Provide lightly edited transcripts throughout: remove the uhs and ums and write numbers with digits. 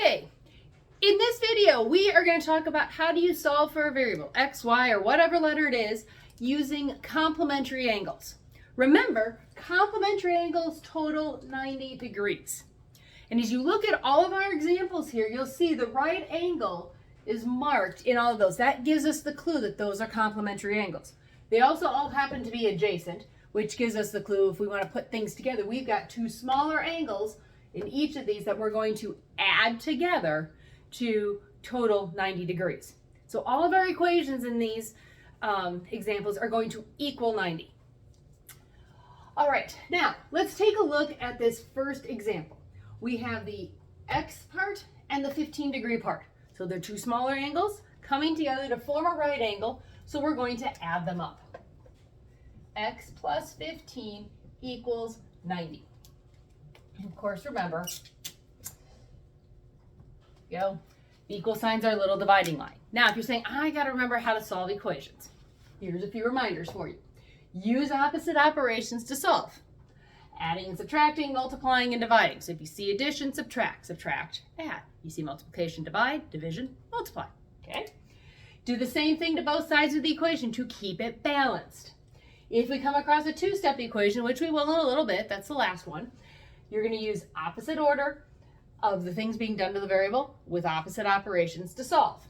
Okay, in this video, we are going to talk about how do you solve for a variable, x, y, or whatever letter it is, using complementary angles. Remember, complementary angles total 90 degrees. And as you look at all of our examples here, you'll see the right angle is marked in all of those. That gives us the clue that those are complementary angles. They also all happen to be adjacent, which gives us the clue if we want to put things together. We've got two smaller angles in each of these that we're going to add together to total 90 degrees. So all of our equations in these examples are going to equal 90. All right, now let's take a look at this first example. We have the x part and the 15-degree part. So they're two smaller angles coming together to form a right angle, so we're going to add them up. X plus 15 equals 90. And of course, remember, the equal signs are a little dividing line. Now, if you're saying, I got to remember how to solve equations, here's a few reminders for you. Use opposite operations to solve. Adding and subtracting, multiplying and dividing. So if you see addition, subtract, subtract, add. You see multiplication, divide, division, multiply. Okay? Do the same thing to both sides of the equation to keep it balanced. If we come across a two-step equation, which we will in a little bit, that's the last one, you're going to use opposite order of the things being done to the variable with opposite operations to solve.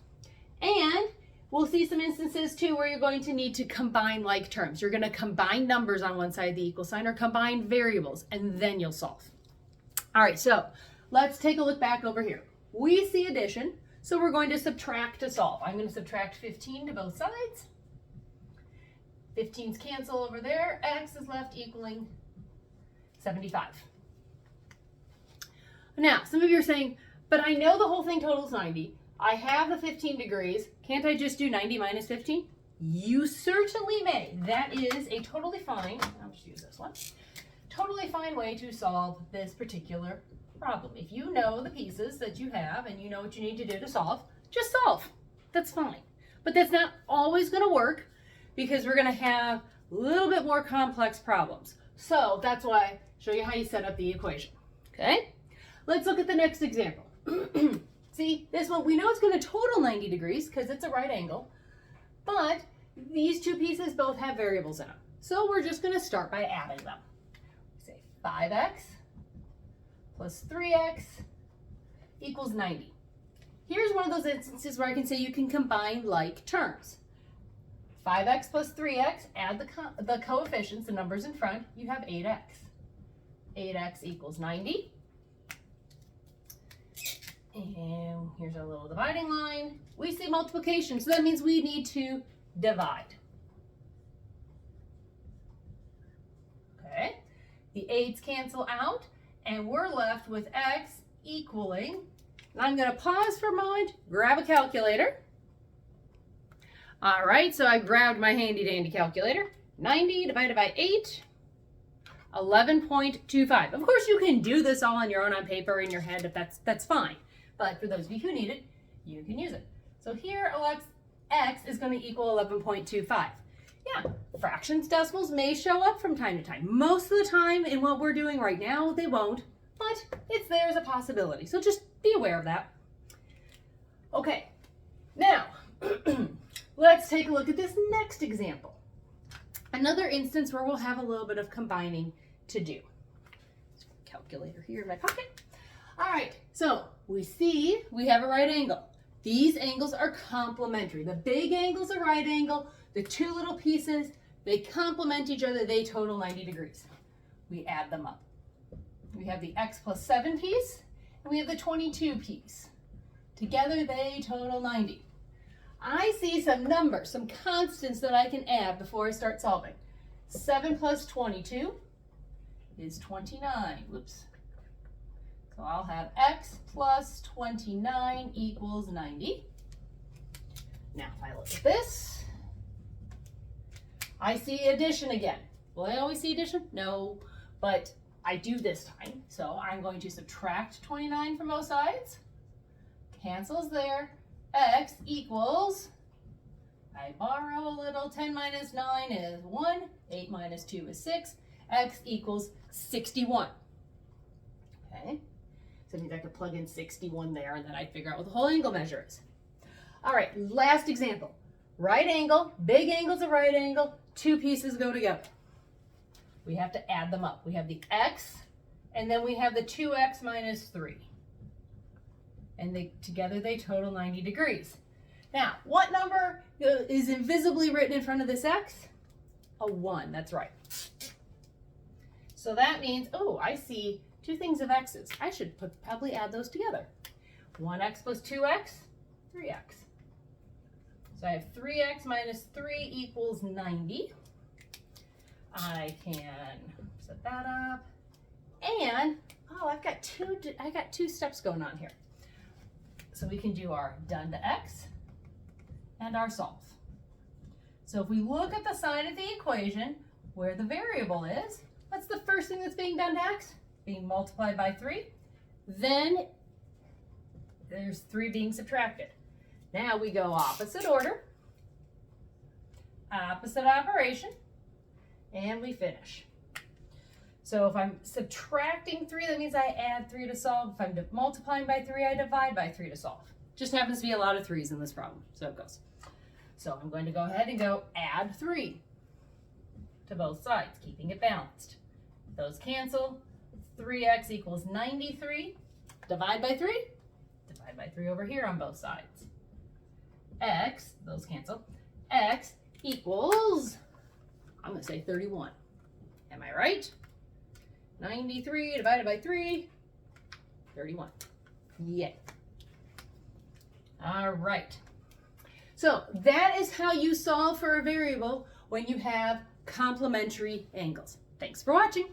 And we'll see some instances too where you're going to need to combine like terms. You're going to combine numbers on one side of the equal sign or combine variables, and then you'll solve. All right, so let's take a look back over here. We see addition, so we're going to subtract to solve. I'm going to subtract 15 to both sides. 15's cancel over there. X is left equaling 75. Now, some of you are saying, but I know the whole thing totals 90. I have the 15 degrees. Can't I just do 90 minus 15? You certainly may. That is a totally fine, I'll just use this one, totally fine way to solve this particular problem. If you know the pieces that you have and you know what you need to do to solve, just solve. That's fine. But that's not always going to work because we're going to have a little bit more complex problems. So that's why I show you how you set up the equation. Okay? Let's look at the next example. See, this one, we know it's going to total 90 degrees because it's a right angle, but these two pieces both have variables in them. So we're just going to start by adding them. Say 5x plus 3x equals 90. Here's one of those instances where I can say you can combine like terms. 5x plus 3x, add the coefficients, the numbers in front, you have 8x. 8x equals 90. And here's our little dividing line. We see multiplication, so that means we need to divide. Okay, the 8's cancel out, and we're left with x equaling, and I'm going to pause for a moment, grab a calculator. All right, so I grabbed my handy dandy calculator. 90 divided by 8, 11.25. Of course, you can do this all on your own on paper or in your head if that's fine. But for those of you who need it, you can use it. So here, x is going to equal 11.25. Yeah, fractions, decimals may show up from time to time. Most of the time in what we're doing right now, they won't, but it's there as a possibility. So just be aware of that. Okay, now let's take a look at this next example. Another instance where we'll have a little bit of combining to do. Let's put the calculator here in my pocket. All right, so we see we have a right angle. These angles are complementary. The big angle's a right angle. The two little pieces, they complement each other. They total 90 degrees. We add them up. We have the x plus 7 piece, and we have the 22 piece. Together, they total 90. I see some numbers, some constants that I can add before I start solving. 7 plus 22 is 29. Whoops. So I'll have x plus 29 equals 90. Now, if I look at this, I see addition again. Will I always see addition? No, but I do this time. So I'm going to subtract 29 from both sides. Cancels there. X equals, I borrow a little, 10 minus 9 is 1, 8 minus 2 is 6. X equals 61. Okay. So that means I could plug in 61 there, and then I'd figure out what the whole angle measure is. All right, last example. Right angle, big angle's a right angle, two pieces go together. We have to add them up. We have the x, and then we have the 2x minus 3. And together they total 90 degrees. Now, what number is invisibly written in front of this x? A 1, that's right. So that means, oh, I see two things of x's. I should probably add those together. 1x plus 2x, 3x. So I have 3x minus 3 equals 90. I can set that up. And, oh, I've got two steps going on here. So we can do our done to x and our solve. So if we look at the side of the equation where the variable is, what's the first thing that's being done to x? Being multiplied by 3. Then there's 3 being subtracted. Now we go opposite order, opposite operation, and we finish. So if I'm subtracting 3, that means I add 3 to solve. If I'm multiplying by 3, I divide by 3 to solve. Just happens to be a lot of 3's in this problem, so it goes. So I'm going to go ahead and go add 3 to both sides, keeping it balanced. Those cancel. 3x equals 93. Divide by 3. Divide by 3 over here on both sides. X, those cancel. X equals, I'm going to say 31. Am I right? 93 divided by 3, 31. Yay. All right. So that is how you solve for a variable when you have complementary angles. Thanks for watching.